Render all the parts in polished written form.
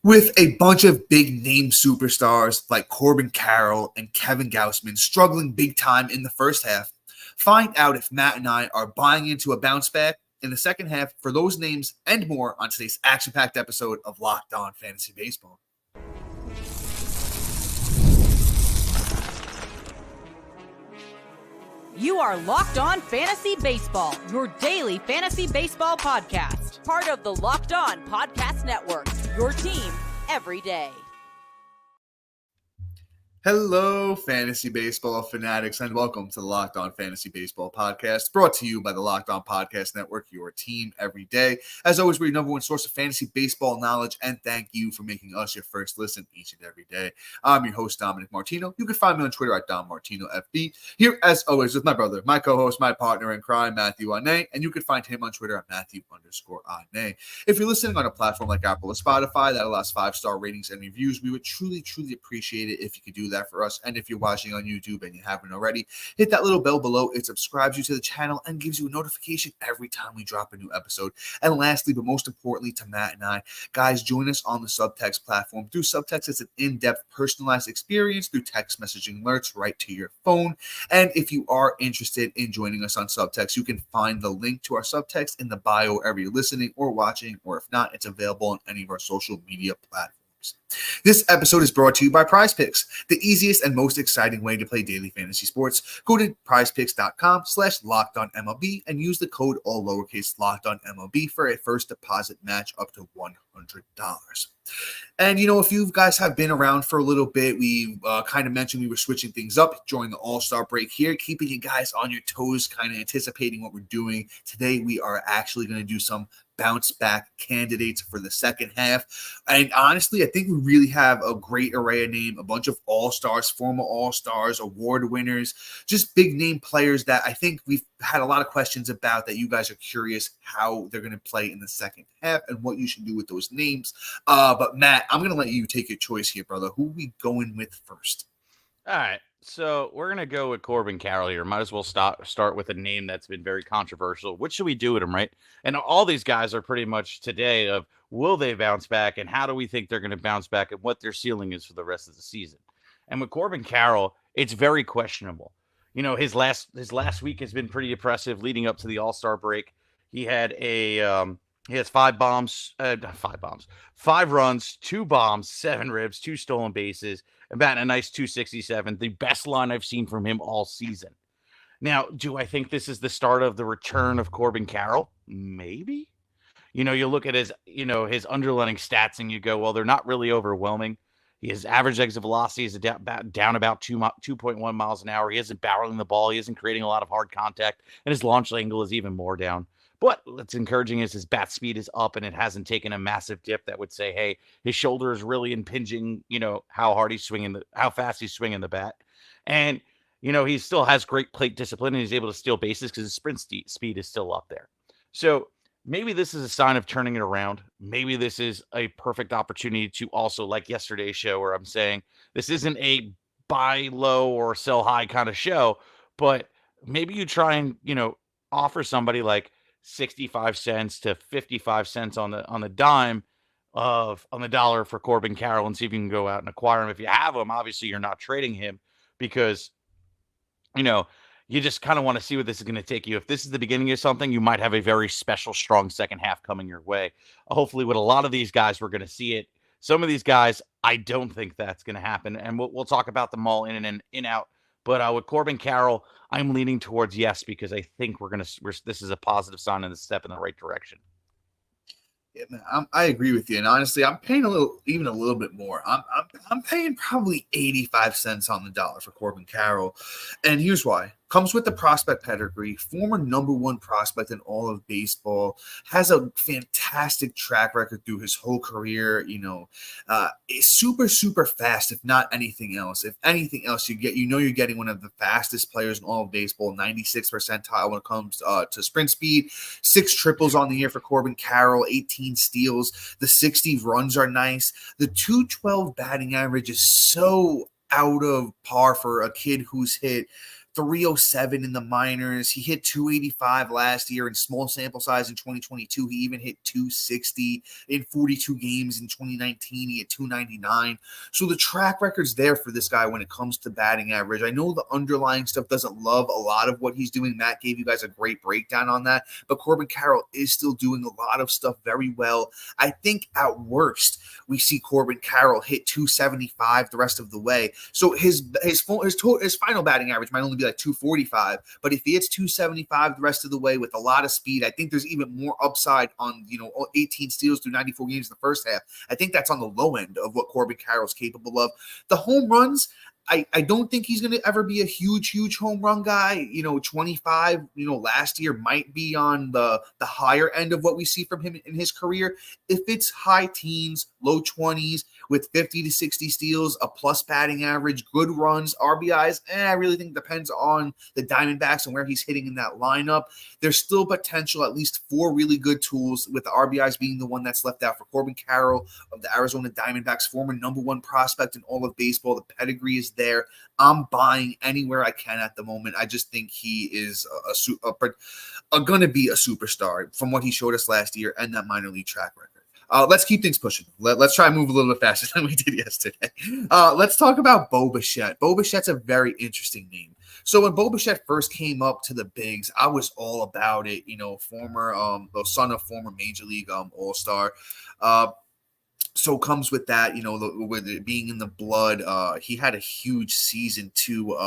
With a bunch of big-name superstars like Corbin Carroll and Kevin Gausman struggling big time in the first half, find out if Matt and I are buying into a bounce back in the second half for those names and more on today's action-packed episode of Locked On Fantasy Baseball. You are Locked On Fantasy Baseball, your daily fantasy baseball podcast. Part of the Locked On Podcast Network, your team every day. Hello, fantasy baseball fanatics, and welcome to the Locked On Fantasy Baseball podcast, brought to you by the Locked On Podcast Network, your team every day. As always, we're your number one source of fantasy baseball knowledge, and thank you for making us your first listen each and every day. I'm your host, Dominic Martino. You can find me on Twitter at DomMartinoFB. Here, as always, with my brother, my co-host, my partner in crime, Matthew Ane, and you can find him on Twitter at Matthew_Ane. If you're listening on a platform like Apple or Spotify that allows 5-star ratings and reviews, we would truly appreciate it if you could do that for us. And if you're watching on YouTube and you haven't already, hit that little bell below. It subscribes you to the channel and gives you a notification every time we drop a new episode. And lastly, but most importantly to Matt and I, guys, join us on the Subtext platform. Through Subtext, it's an in-depth, personalized experience through text messaging alerts right to your phone. And if you are interested in joining us on Subtext, you can find the link to our Subtext in the bio wherever you're listening or watching, or if not, it's available on any of our social media platforms. This episode is brought to you by PrizePicks, the easiest and most exciting way to play daily fantasy sports. Go to prizepicks.com/LockedOnMLB and use the code all lowercase LockedOnMLB for a first deposit match up to $100. And, if you guys have been around for a little bit, we kind of mentioned we were switching things up during the All-Star break here, keeping you guys on your toes, kind of anticipating what we're doing. Today, we are actually going to do some bounce back candidates for the second half. And honestly, I think we really have a great array of names, a bunch of all-stars, former all-stars, award winners, just big name players that I think we've had a lot of questions about, that you guys are curious how they're going to play in the second half and what you should do with those names. But Matt, I'm going to let you take your choice here, brother. Who are we going with first? All right. So we're going to go with Corbin Carroll here. Might as well start with a name that's been very controversial. What should we do with him, right? And all these guys are pretty much today of, will they bounce back, and how do we think they're going to bounce back, and what their ceiling is for the rest of the season. And with Corbin Carroll, it's very questionable. His last week has been pretty impressive leading up to the All-Star break. He had he has 5 runs, 2 bombs, 7 ribs, 2 stolen bases, and batting a nice 267, the best line I've seen from him all season. Now, do I think this is the start of the return of Corbin Carroll? Maybe. You look at his underlying stats and you go, well, they're not really overwhelming. His average exit velocity is down about 2.1 miles an hour. He isn't barreling the ball. He isn't creating a lot of hard contact, and his launch angle is even more down. But what's encouraging is his bat speed is up, and it hasn't taken a massive dip that would say, hey, his shoulder is really impinging, how hard he's swinging, how fast he's swinging the bat. And, he still has great plate discipline, and he's able to steal bases because his sprint speed is still up there. So maybe this is a sign of turning it around. Maybe this is a perfect opportunity to also, like yesterday's show where I'm saying this isn't a buy low or sell high kind of show, but maybe you try and, offer somebody like 65 cents to 55 cents on the dime on the dollar for Corbin Carroll, and see if you can go out and acquire him. If you have him, obviously you're not trading him, because you just kind of want to see what this is going to take you. If this is the beginning of something, you might have a very special, strong second half coming your way. Hopefully with a lot of these guys, we're going to see it. Some of these guys, I don't think that's going to happen, and we'll talk about them all in and in out. But with Corbin Carroll, I'm leaning towards yes, because I think this is a positive sign and a step in the right direction. Yeah, man, I agree with you, and honestly, I'm paying a little bit more. I'm paying probably 85 cents on the dollar for Corbin Carroll, and here's why. Comes with the prospect pedigree, former number 1 prospect in all of baseball, has a fantastic track record through his whole career. Is super fast, if not anything else. If anything else, you're getting one of the fastest players in all of baseball, 96th percentile when it comes to sprint speed, 6 triples on the year for Corbin Carroll, 18 steals. The 60 runs are nice. The 212 batting average is so out of par for a kid who's hit 307 in the minors. He hit 285 last year in small sample size in 2022. He even hit 260 in 42 games in 2019. He hit 299. So the track record's there for this guy when it comes to batting average. I know the underlying stuff doesn't love a lot of what he's doing. Matt gave you guys a great breakdown on that, but Corbin Carroll is still doing a lot of stuff very well. I think at worst, we see Corbin Carroll hit 275 the rest of the way. So his final batting average might only be like 245, but if he hits 275 the rest of the way with a lot of speed, I think there's even more upside on 18 steals through 94 games in the first half. I think that's on the low end of what Corbin Carroll's capable of. The home runs, I don't think he's going to ever be a huge home run guy. 25, last year might be on the higher end of what we see from him in his career. If it's high teens, low 20s with 50 to 60 steals, a plus batting average, good runs, RBIs, I really think it depends on the Diamondbacks and where he's hitting in that lineup. There's still potential, at least 4 really good tools, with the RBIs being the one that's left out for Corbin Carroll of the Arizona Diamondbacks, former number 1 prospect in all of baseball. The pedigree is there. I'm buying anywhere I can at the moment. I just think he is going to be a superstar from what he showed us last year and that minor league track record. Let's keep things pushing. Let's try and move a little bit faster than we did yesterday. Let's talk about Bo Bichette. Bo Bichette's a very interesting name. So when Bo Bichette first came up to the bigs, I was all about it. The son of former Major League All-Star. So comes with that, with it being in the blood. He had a huge season too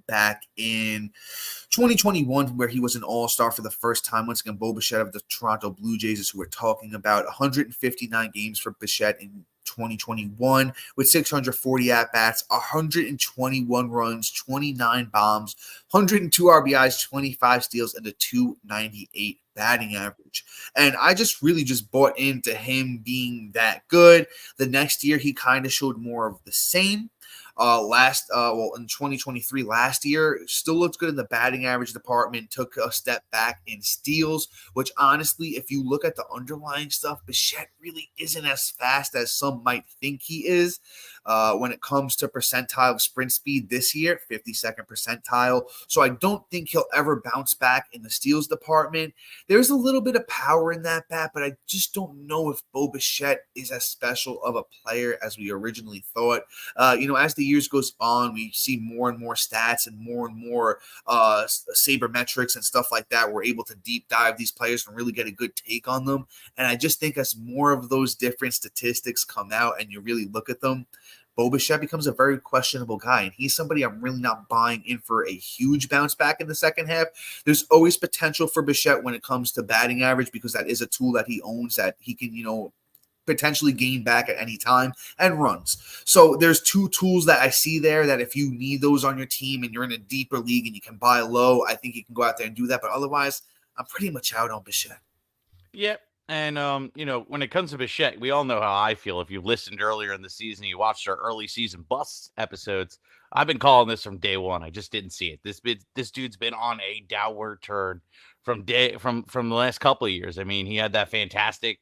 back in 2021 where he was an all-star for the first time. Once again, Bo Bichette of the Toronto Blue Jays is who we're talking about. 159 games for Bichette in 2021 with 640 at-bats, 121 runs, 29 bombs, 102 RBIs, 25 steals, and a 298 batting average. And I just bought into him being that good. The next year, he kind of showed more of the same. In 2023, last year, still looks good in the batting average department, took a step back in steals, which honestly, if you look at the underlying stuff, Bichette really isn't as fast as some might think he is. When it comes to percentile of sprint speed this year, 52nd percentile. So I don't think he'll ever bounce back in the steals department. There's a little bit of power in that bat, but I just don't know if Bo Bichette is as special of a player as we originally thought. As the years goes on, we see more and more stats and more sabermetrics and stuff like that. We're able to deep dive these players and really get a good take on them. And I just think as more of those different statistics come out and you really look at them, Bo Bichette becomes a very questionable guy, and he's somebody I'm really not buying in for a huge bounce back in the second half. There's always potential for Bichette when it comes to batting average because that is a tool that he owns that he can, potentially gain back at any time, and runs. So there's 2 tools that I see there that if you need those on your team and you're in a deeper league and you can buy low, I think you can go out there and do that. But otherwise, I'm pretty much out on Bichette. Yep. And, when it comes to Bichette, we all know how I feel. If you listened earlier in the season, you watched our early season busts episodes. I've been calling this from day one. I just didn't see it. This dude's been on a downward turn from the last couple of years. I mean, he had that fantastic,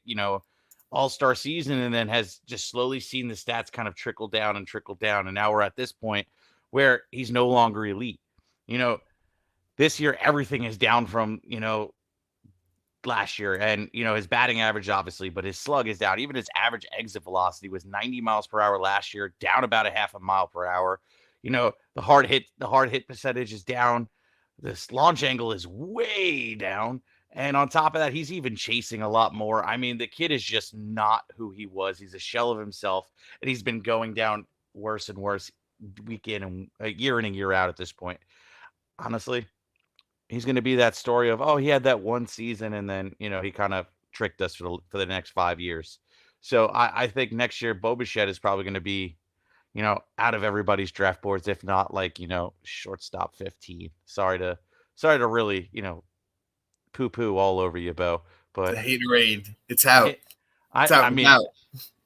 all-star season and then has just slowly seen the stats kind of trickle down. And now we're at this point where he's no longer elite. This year, everything is down from, last year, and his batting average obviously, but his slug is down. Even his average exit velocity was 90 miles per hour last year, down about a half a mile per hour. The hard hit percentage is down. This launch angle is way down, and on top of that, he's even chasing a lot more. I mean, the kid is just not who he was. He's a shell of himself, and he's been going down worse and worse week in and year in and year out at this point. Honestly, he's going to be that story of, he had that one season and then, he kind of tricked us for the next 5 years. So I think next year, Bo Bichette is probably going to be, out of everybody's draft boards, if not like, shortstop 15. Sorry to really, poo-poo all over you, Bo. But the haterade, it's out. I mean, out.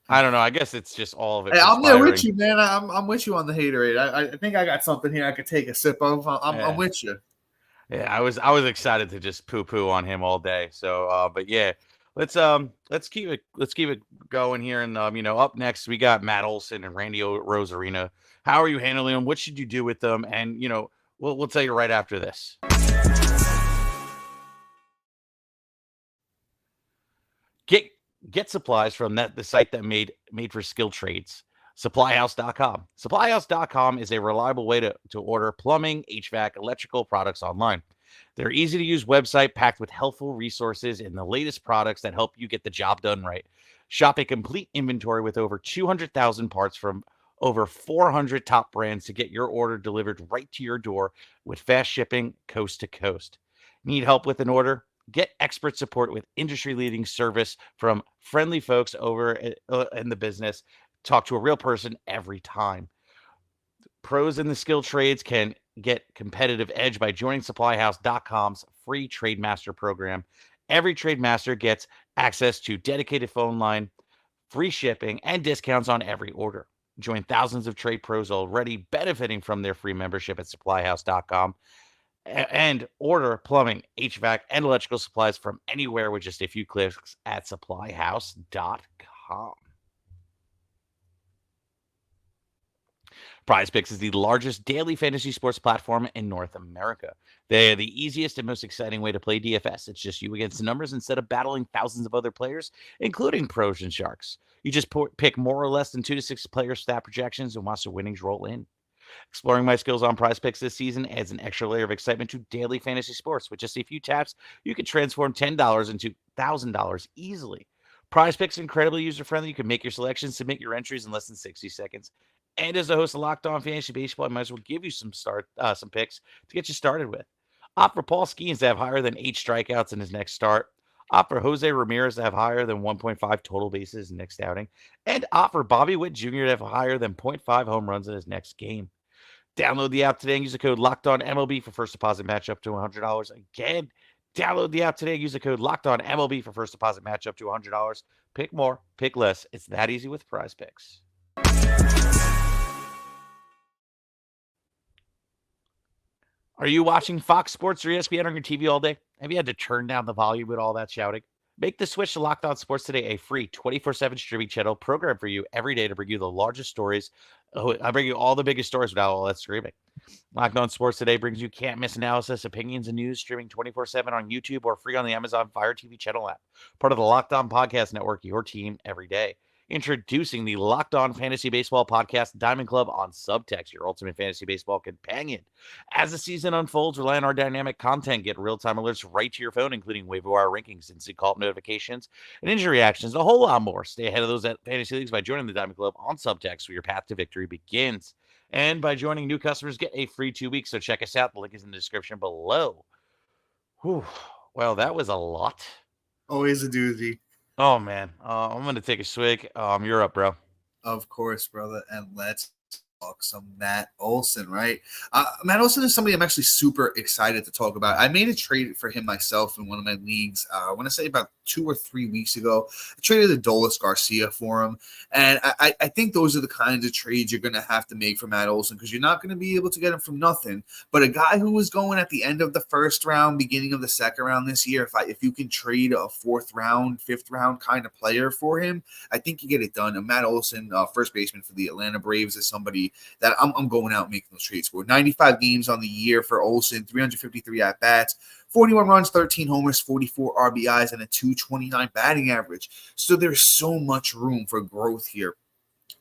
I don't know. I guess it's just all of it. Hey, I'm there with you, man. I'm with you on the haterade. I think I got something here I could take a sip of. I'm with you. Yeah, I was excited to just poo-poo on him all day. So, but yeah, let's keep it going here. And up next we got Matt Olson and Randy Arozarena. How are you handling them? What should you do with them? And We'll tell you right after this. Get supplies from the site that made for skilled trades. Supplyhouse.com. Supplyhouse.com is a reliable way to order plumbing, HVAC, electrical products online. Their easy to use website packed with helpful resources and the latest products that help you get the job done right. Shop a complete inventory with over 200,000 parts from over 400 top brands to get your order delivered right to your door with fast shipping coast to coast. Need help with an order? Get expert support with industry leading service from friendly folks over in the business. Talk to a real person every time. Pros in the skilled trades can get competitive edge by joining supplyhouse.com's free trade master program. Every trade master gets access to dedicated phone line, free shipping, and discounts on every order. Join thousands of trade pros already benefiting from their free membership at supplyhouse.com and order plumbing, HVAC, and electrical supplies from anywhere with just a few clicks at supplyhouse.com. PrizePicks is the largest daily fantasy sports platform in North America. They are the easiest and most exciting way to play DFS. It's just you against the numbers instead of battling thousands of other players, including pros and sharks. You just pick more or less than 2 to 6 player stat projections and watch the winnings roll in. Exploring my skills on PrizePicks this season adds an extra layer of excitement to daily fantasy sports. With just a few taps, you can transform $10 into $1,000 easily. PrizePicks is incredibly user-friendly. You can make your selections, submit your entries in less than 60 seconds. And as the host of Locked On Fantasy Baseball, I might as well give you some picks to get you started with. Opt for Paul Skeens to have higher than 8 strikeouts in his next start. Opt for Jose Ramirez to have higher than 1.5 total bases in next outing. And opt for Bobby Witt Jr. to have higher than 0.5 home runs in his next game. Download the app today and use the code LOCKEDONMLB for first deposit match up to $100. Again, download the app today and use the code LOCKEDONMLB for first deposit match up to $100. Pick more, pick less. It's that easy with PrizePicks. Are you watching Fox Sports or ESPN on your TV all day? Have you had to turn down the volume with all that shouting? Make the switch to Locked On Sports today, a free 24/7 streaming channel program for you every day to bring you the largest stories. I bring you all the biggest stories without all that screaming. Locked On Sports today brings you can't miss analysis, opinions, and news streaming 24/7 on YouTube or free on the Amazon Fire TV channel app. Part of the Locked On Podcast Network, your team every day. Introducing the Locked On Fantasy Baseball Podcast Diamond Club on Subtext, your ultimate fantasy baseball companion. As the season unfolds, rely on our dynamic content. Get real-time alerts right to your phone, including waiver wire rankings, instant call notifications, and injury reactions, and a whole lot more. Stay ahead of those at fantasy leagues by joining the Diamond Club on Subtext, where your path to victory begins. And by joining new customers, get a free 2 weeks. So check us out. The link is in the description below. Whew. Well, that was a lot. Always a doozy. Oh, man. I'm going to take a swig. You're up, bro. Of course, brother. And let's talk some Matt Olson, right? Matt Olson is somebody I'm actually super excited to talk about. I made a trade for him myself in one of my leagues. I want to say about 2 or 3 weeks ago. I traded Adolis Garcia for him. And I think those are the kinds of trades you're going to have to make for Matt Olson because you're not going to be able to get him from nothing. But a guy who was going at the end of the first round, beginning of the second round this year, if you can trade a 4th round, 5th round kind of player for him, I think you get it done. And Matt Olson, first baseman for the Atlanta Braves, is somebody that I'm going out and making those trades for. 95 games on the year for Olson, 353 at-bats, 41 runs, 13 homers, 44 RBIs, and a 229 batting average. So there's so much room for growth here.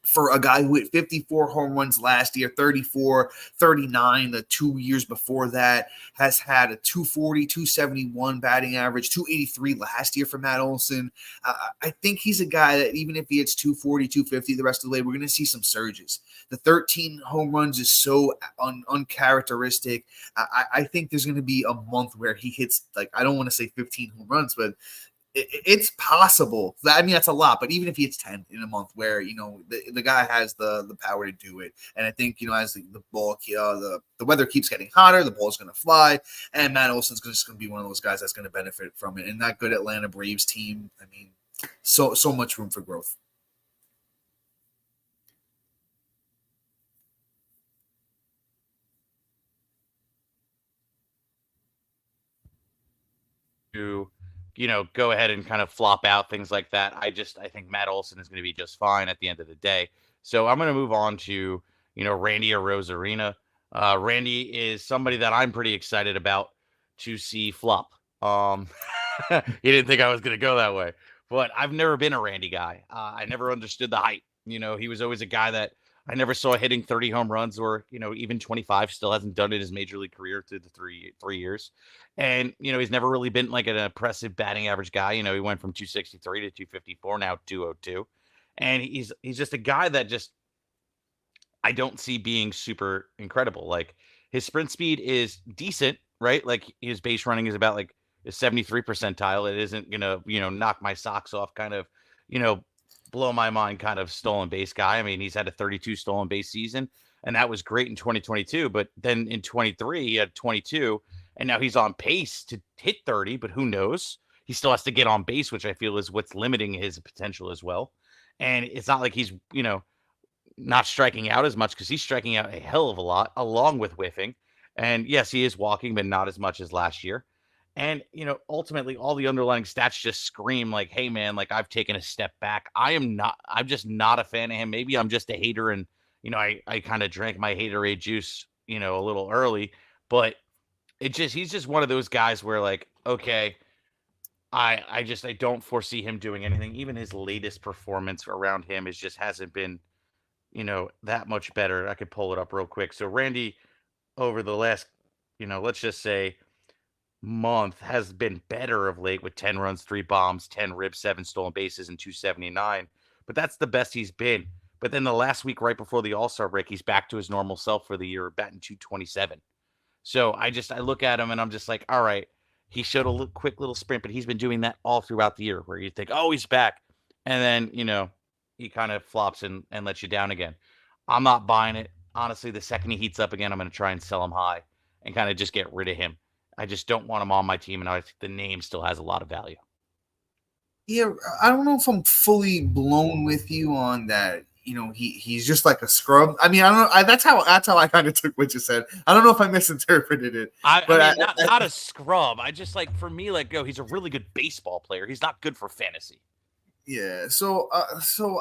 For a guy who hit 54 home runs last year, 34, 39 the 2 years before that, has had a 240, 271 batting average, 283 last year for Matt Olson. I think he's a guy that even if he hits 240, 250 the rest of the way, we're going to see some surges. The 13 home runs is so uncharacteristic. I think there's going to be a month where he hits, I don't want to say 15 home runs, but it's possible. I mean, that's a lot, but even if he hits 10 in a month where, the guy has the power to do it. And I think, as the ball, the weather keeps getting hotter, the ball's going to fly, and Matt Olson's just going to be one of those guys that's going to benefit from it. And that good Atlanta Braves team, I mean, so much room for growth. To go ahead and kind of flop out things like that. I think Matt Olson is going to be just fine at the end of the day. So I'm going to move on to, Randy Arozarena. Randy is somebody that I'm pretty excited about to see flop. You didn't think I was going to go that way, but I've never been a Randy guy. I never understood the hype. He was always a guy that I never saw hitting 30 home runs or, even 25. Still hasn't done it his major league career through the three years. And, he's never really been like an impressive batting average guy. He went from 263 to 254, now 202. And he's just a guy that just I don't see being super incredible. Like his sprint speed is decent, right? Like his base running is about like a 73 percentile. It isn't gonna, knock my socks off kind of, you know, blow my mind kind of stolen base guy. I mean, he's had a 32 stolen base season, and that was great in 2022. But then in 23, he had 22, and now he's on pace to hit 30, but who knows? He still has to get on base, which I feel is what's limiting his potential as well. And it's not like he's, not striking out as much because he's striking out a hell of a lot along with whiffing. And yes, he is walking, but not as much as last year. And, ultimately all the underlying stats just scream like, hey man, like I've taken a step back. I'm just not a fan of him. Maybe I'm just a hater and, I kind of drank my haterade juice, a little early, but he's just one of those guys where like, okay, I don't foresee him doing anything. Even his latest performance around him hasn't been that much better. I could pull it up real quick. So Randy, over the last, let's just say month, has been better of late with 10 runs, 3 bombs, 10 ribs, 7 stolen bases, and 279. But that's the best he's been. But then the last week, right before the All-Star break, he's back to his normal self for the year, batting 227. So I look at him and I'm just like, all right, he showed a quick little sprint, but he's been doing that all throughout the year where you think, oh, he's back. And then, he kind of flops and lets you down again. I'm not buying it. Honestly, the second he heats up again, I'm going to try and sell him high and kind of just get rid of him. I just don't want him on my team, and I think the name still has a lot of value. Yeah, I don't know if I'm fully blown with you on that. He's just like a scrub. I mean, I don't know. That's how I kind of took what you said. I don't know if I misinterpreted it. I mean, not a scrub. I just like, for me, like, he's a really good baseball player. He's not good for fantasy. Yeah, so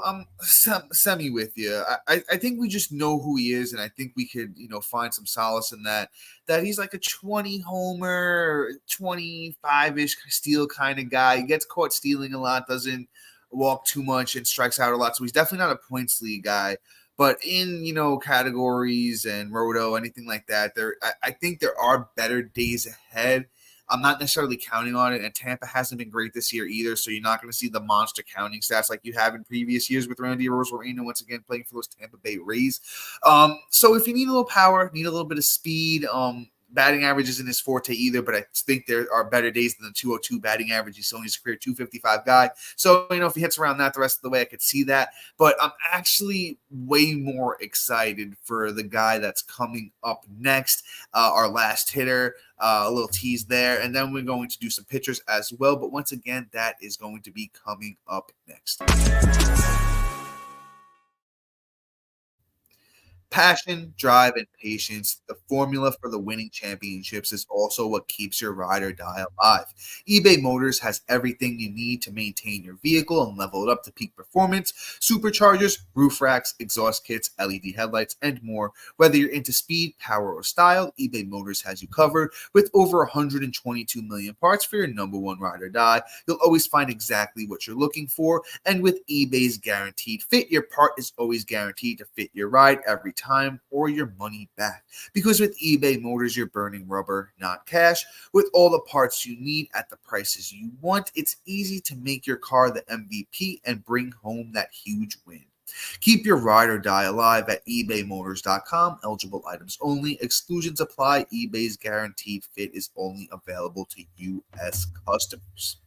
I'm semi with you. I think we just know who he is, and I think we could find some solace in that he's like a 20 homer, 25-ish steal kind of guy. He gets caught stealing a lot, doesn't walk too much, and strikes out a lot. So he's definitely not a points league guy. But in categories and roto, anything like that, I think there are better days ahead. I'm not necessarily counting on it, and Tampa hasn't been great this year either, so you're not going to see the monster counting stats like you have in previous years with Randy Arozarena, once again playing for those Tampa Bay Rays. So if you need a little power, need a little bit of speed, batting average isn't his forte either, but I think there are better days than the 202 batting average. He's only his career 255 guy. So, if he hits around that the rest of the way, I could see that. But I'm actually way more excited for the guy that's coming up next, our last hitter. A little tease there. And then we're going to do some pitchers as well. But once again, that is going to be coming up next. Passion, drive, and patience, the formula for the winning championships, is also what keeps your ride or die alive. eBay Motors has everything you need to maintain your vehicle and level it up to peak performance: superchargers, roof racks, exhaust kits, LED headlights, and more. Whether you're into speed, power, or style, eBay Motors has you covered. With over 122 million parts for your number one ride or die, you'll always find exactly what you're looking for. And with eBay's Guaranteed Fit, your part is always guaranteed to fit your ride every time or your money back. Because with eBay Motors, you're burning rubber, not cash. With all the parts you need at the prices you want, it's easy to make your car the MVP and bring home that huge win. Keep your ride or die alive at ebaymotors.com. Eligible items only. Exclusions apply. eBay's Guaranteed Fit is only available to U.S. customers.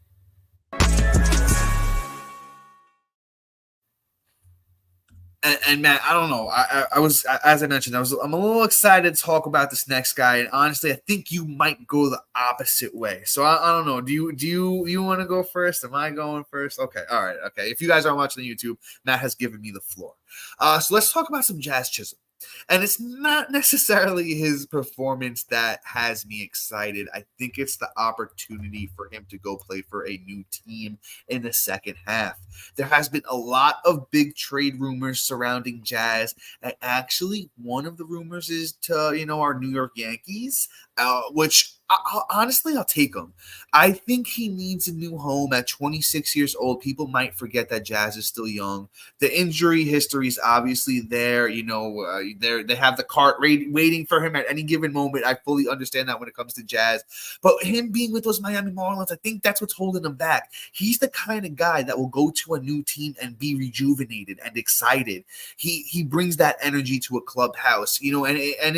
And Matt, I don't know. I was, as I mentioned, I'm a little excited to talk about this next guy, and honestly, I think you might go the opposite way. So I don't know. Do you want to go first? Am I going first? Okay, all right, okay. If you guys aren't watching on YouTube, Matt has given me the floor. So let's talk about some Jazz Chisholm. And it's not necessarily his performance that has me excited. I think it's the opportunity for him to go play for a new team in the second half. There has been a lot of big trade rumors surrounding Jazz. And actually, one of the rumors is to, our New York Yankees, which honestly, I'll take him. I think he needs a new home at 26 years old. People might forget that Jazz is still young. The injury history is obviously there. They have the cart waiting for him at any given moment. I fully understand that when it comes to Jazz. But him being with those Miami Marlins, I think that's what's holding him back. He's the kind of guy that will go to a new team and be rejuvenated and excited. He brings that energy to a clubhouse, and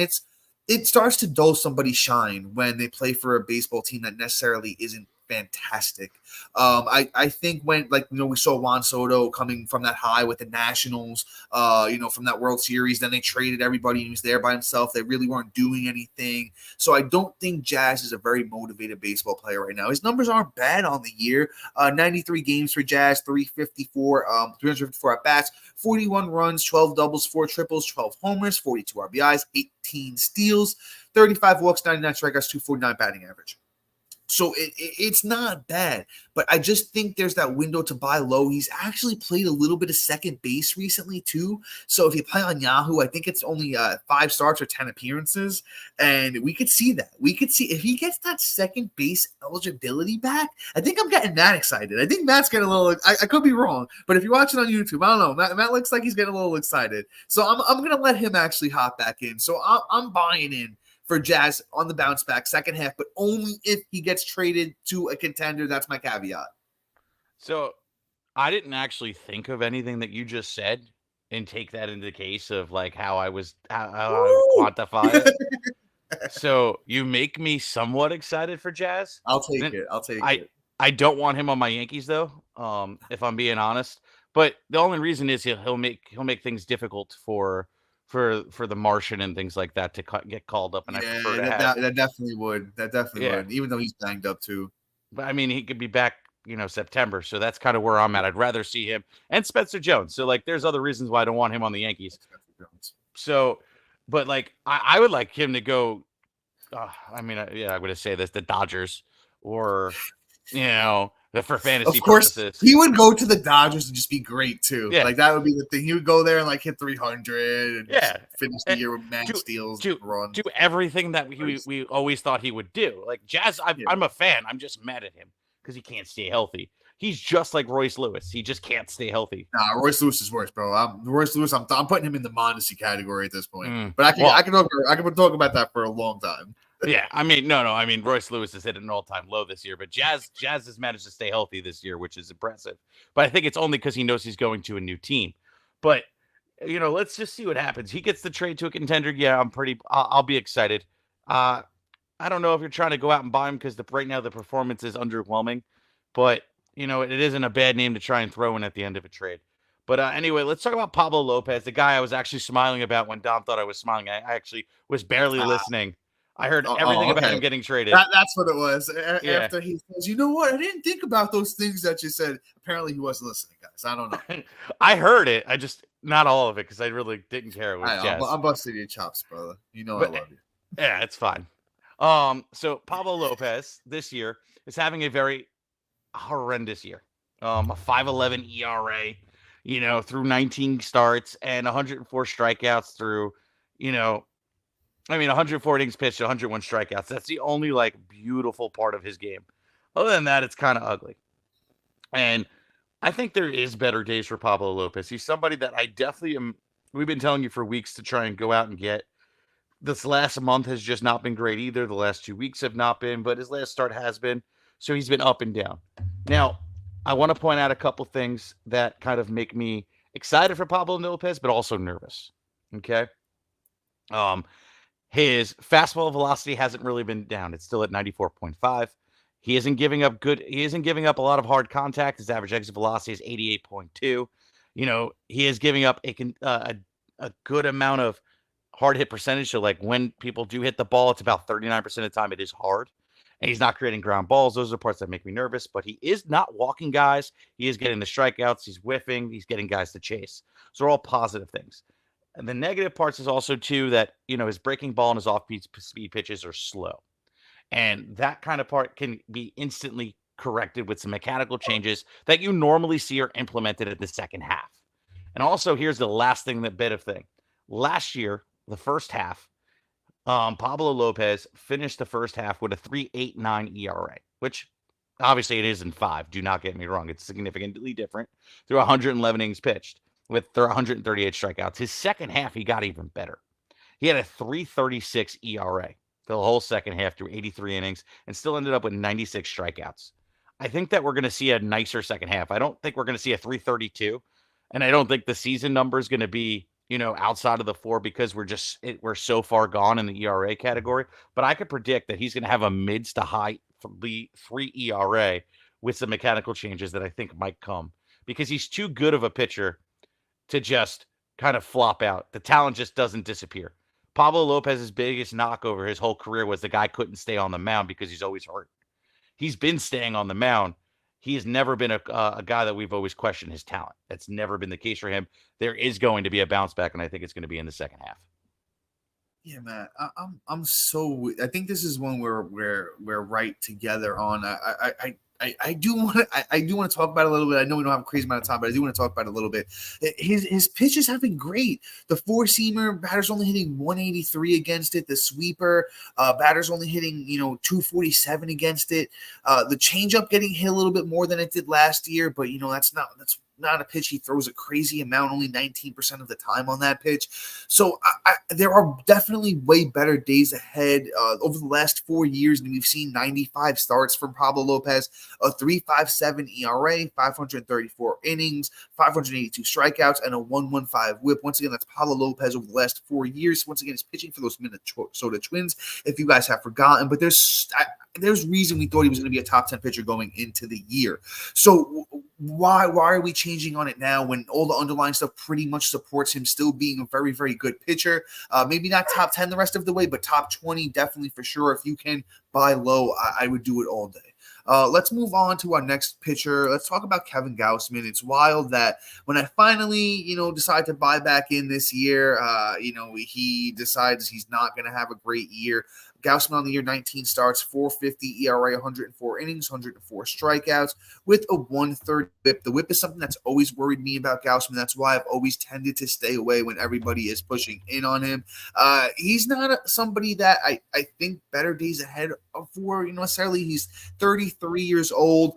it starts to dull somebody's shine when they play for a baseball team that necessarily isn't fantastic. I think when, we saw Juan Soto coming from that high with the Nationals, from that World Series, then they traded everybody and he was there by himself. They really weren't doing anything. So I don't think Jazz is a very motivated baseball player right now. His numbers aren't bad on the year. 93 games for Jazz, 354 at bats, 41 runs, 12 doubles, 4 triples, 12 homers, 42 RBIs, 18 steals, 35 walks, 99 strikeouts, 249 batting average. So it's not bad, but I just think there's that window to buy low. He's actually played a little bit of second base recently too. So if you play on Yahoo, I think it's only 5 starts or 10 appearances, and we could see that. We could see if he gets that second base eligibility back. I think I'm getting that excited. I think Matt's getting a little. I could be wrong, but if you watch it on YouTube, I don't know. Matt looks like he's getting a little excited. So I'm gonna let him actually hop back in. So I'm buying in for Jazz on the bounce back second half, but only if he gets traded to a contender. That's my caveat. So I didn't actually think of anything that you just said and take that into the case of how I would quantify it. So you make me somewhat excited for Jazz. I'll take it. I don't want him on my Yankees though, if I'm being honest. But the only reason is he'll make things difficult for the Martian and things like that to get called up. And I prefer to have that definitely would. That definitely would, even though he's banged up too. But I mean, he could be back, September. So that's kind of where I'm at. I'd rather see him and Spencer Jones. So there's other reasons why I don't want him on the Yankees. So, but I would like him to go. I'm going to say this: the Dodgers, or for fantasy purposes. He would go to the Dodgers and just be great too. Yeah. That would be the thing. He would go there and hit 300 and finish the year with mad steals. Do everything that we always thought he would do. Jazz, I'm a fan. I'm just mad at him because he can't stay healthy. He's just like Royce Lewis. He just can't stay healthy. Nah, Royce Lewis is worse, bro. Royce Lewis, I'm putting him in the Mondesi category at this point. But I can talk about that for a long time. Yeah, I mean, no. I mean, Royce Lewis has hit an all-time low this year, but Jazz has managed to stay healthy this year, which is impressive. But I think it's only because he knows he's going to a new team. But let's just see what happens. He gets the trade to a contender. Yeah, I'll be excited. I don't know if you're trying to go out and buy him because right now the performance is underwhelming. But it isn't a bad name to try and throw in at the end of a trade. But anyway, let's talk about Pablo Lopez, the guy I was actually smiling about when Dom thought I was smiling. I actually was barely listening. I heard everything about him getting traded. That's what it was. After he says, you know what? I didn't think about those things that you said. Apparently he wasn't listening, guys. I don't know. I heard it. I just, not all of it, because I really didn't care. It was Jazz. I'm busting your chops, brother. I love you. Yeah, it's fine. So Pablo Lopez this year is having a very horrendous year. A 5.11 ERA, through 19 starts and 104 strikeouts through, 104 innings pitched, 101 strikeouts. That's the only beautiful part of his game. Other than that, it's kind of ugly. And I think there is better days for Pablo Lopez. He's somebody that I definitely am. We've been telling you for weeks to try and go out and get. This last month has just not been great either. The last 2 weeks have not been, but his last start has been. So he's been up and down. Now, I want to point out a couple things that kind of make me excited for Pablo Lopez, but also nervous. Okay. His fastball velocity hasn't really been down. It's still at 94.5. He isn't giving up a lot of hard contact. His average exit velocity is 88.2. He is giving up a good amount of hard hit percentage. So when people do hit the ball, it's about 39% of the time it is hard. And he's not creating ground balls. Those are the parts that make me nervous. But he is not walking guys. He is getting the strikeouts. He's whiffing. He's getting guys to chase. So they're all positive things. And the negative parts is also too that, his breaking ball and his off-speed pitches are slow. And that kind of part can be instantly corrected with some mechanical changes that you normally see are implemented at the second half. And also, here's the last thing, that bit of thing. Last year, the first half, Pablo Lopez finished the first half with a 3.89 ERA, which obviously it isn't 5. Do not get me wrong. It's significantly different through 111 innings pitched with 138 strikeouts. His second half, he got even better. He had a 3.36 ERA for the whole second half through 83 innings and still ended up with 96 strikeouts. I think that we're going to see a nicer second half. I don't think we're going to see a 3.32, and I don't think the season number is going to be, outside of the 4 because we're so far gone in the ERA category. But I could predict that he's going to have a mids to high 3 ERA with some mechanical changes that I think might come because he's too good of a pitcher to just kind of flop out. The talent just doesn't disappear. Pablo Lopez's biggest knock over his whole career was the guy couldn't stay on the mound because he's always hurt. He's been staying on the mound. He has never been a guy that we've always questioned his talent. That's never been the case for him. There is going to be a bounce back, and I think it's going to be in the second half. Yeah, man, I think this is one where we're right together on. I do want to talk about it a little bit. I know we don't have a crazy amount of time, but I do want to talk about it a little bit. His pitches have been great. The 4-seamer batter's only hitting 183 against it. The sweeper batter's only hitting 247 against it. The changeup getting hit a little bit more than it did last year, but that's not a pitch he throws a crazy amount, only 19% of the time on that pitch. So there are definitely way better days ahead. Over the last 4 years, we've seen 95 starts from Pablo Lopez, a 3.57 ERA, 534 innings, 582 strikeouts, and a 1.15 whip. Once again, that's Pablo Lopez over the last 4 years. Once again, he's pitching for those Minnesota Twins, if you guys have forgotten. But there's reason we thought he was going to be a top 10 pitcher going into the year. So why are we changing on it now when all the underlying stuff pretty much supports him still being a very, very good pitcher? Maybe not top 10 the rest of the way, but top 20 definitely for sure. If you can buy low, I would do it all day. Let's move on to our next pitcher. Let's talk about Kevin Gausman. It's wild that when I finally, decide to buy back in this year, he decides he's not going to have a great year. Gausman on the year, 19 starts, 4.50 ERA, 104 innings, 104 strikeouts with a 1.30 whip. The whip is something that's always worried me about Gausman. That's why I've always tended to stay away when everybody is pushing in on him. He's not somebody that I think better days ahead for, necessarily. He's 33 years old.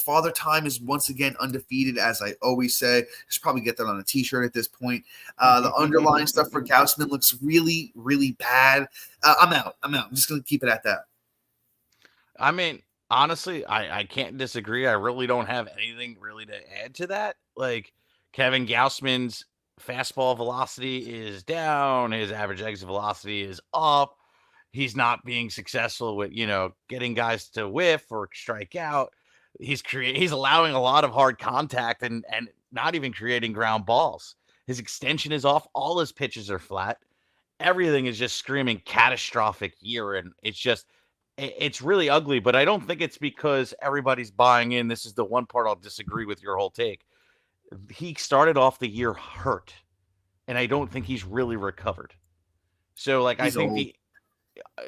Father Time is once again undefeated, as I always say. I should probably get that on a t-shirt at this point. The underlying stuff for Gausman looks really, really bad. I'm out. I'm just going to keep it at that. I mean, honestly, I can't disagree. I really don't have anything really to add to that. Like, Kevin Gausman's fastball velocity is down. His average exit velocity is up. He's not being successful with, getting guys to whiff or strike out. He's allowing a lot of hard contact and not even creating ground balls. His extension is off. All his pitches are flat. Everything is just screaming catastrophic year. And it's really ugly, but I don't think it's because everybody's buying in. This is the one part I'll disagree with your whole take. He started off the year hurt, and I don't think he's really recovered. So, I think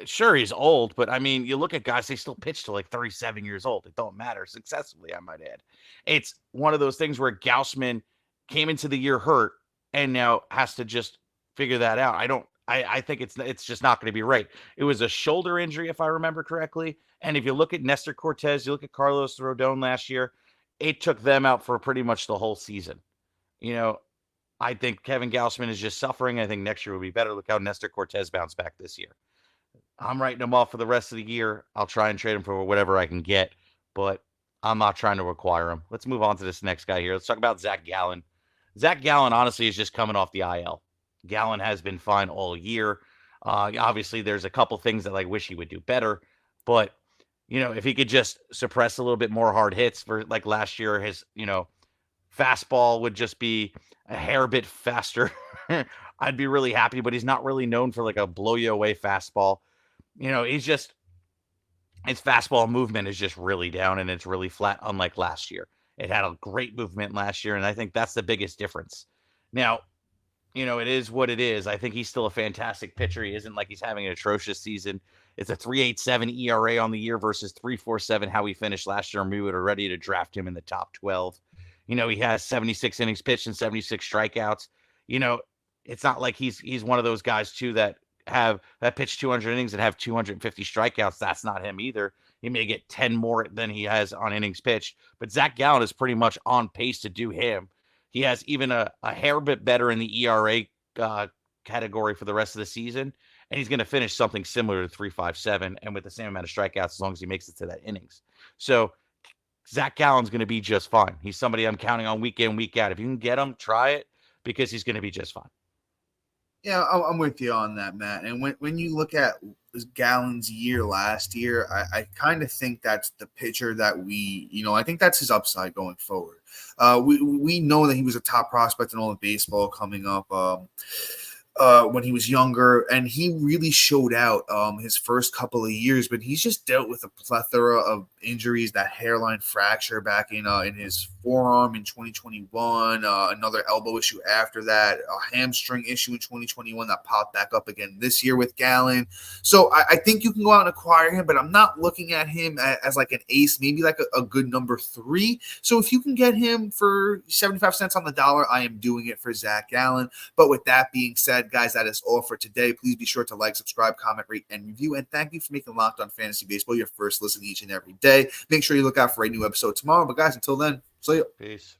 sure, he's old, but I mean, you look at guys, they still pitch to 37 years old. It don't matter successfully, I might add. It's one of those things where Gausman came into the year hurt and now has to just figure that out. I think it's just not going to be right. It was a shoulder injury, if I remember correctly. And if you look at Nestor Cortez, you look at Carlos Rodon last year, it took them out for pretty much the whole season. I think Kevin Gausman is just suffering. I think next year will be better. Look how Nestor Cortez bounced back this year. I'm writing him off for the rest of the year. I'll try and trade him for whatever I can get, but I'm not trying to acquire him. Let's move on to this next guy here. Let's talk about Zack Gallen. Zack Gallen, honestly, is just coming off the IL. Gallen has been fine all year. Obviously, there's a couple things that I wish he would do better, but, if he could just suppress a little bit more hard hits for last year, his, fastball would just be a hair bit faster. I'd be really happy, but he's not really known for a blow you away fastball. His fastball movement is just really down and it's really flat, unlike last year. It had a great movement last year, and I think that's the biggest difference. Now, it is what it is. I think he's still a fantastic pitcher. He isn't like he's having an atrocious season. It's a 3.87 ERA on the year versus 3.47 how he finished last year, and we were ready to draft him in the top 12. He has 76 innings pitched and 76 strikeouts. It's not like he's one of those guys too that pitch 200 innings and have 250 strikeouts. That's not him either. He may get 10 more than he has on innings pitched, but Zack Gallen is pretty much on pace to do him. He has even a hair bit better in the ERA category for the rest of the season, and he's going to finish something similar to 3.57 and with the same amount of strikeouts as long as he makes it to that innings. So Zack Gallen's going to be just fine. He's somebody I'm counting on week in, week out. If you can get him, try it because he's going to be just fine. Yeah, I'm with you on that, Matt. And when you look at Gallen's year last year, I kind of think that's the pitcher that I think that's his upside going forward. We know that he was a top prospect in all of baseball coming up when he was younger, and he really showed out his first couple of years, but he's just dealt with a plethora of injuries, that hairline fracture back in his forearm in 2021, another elbow issue after that, a hamstring issue in 2021 that popped back up again this year with Gallen. So I think you can go out and acquire him, but I'm not looking at him as like an ace, maybe like a good number 3. So if you can get him for 75 cents on the dollar, I am doing it for Zack Gallen. But with that being said, guys, that is all for today. Please be sure to like, subscribe, comment, rate, and review. And thank you for making Locked On Fantasy Baseball your first listen each and every day. Make sure you look out for a new episode tomorrow. But guys, until then, see you. Peace.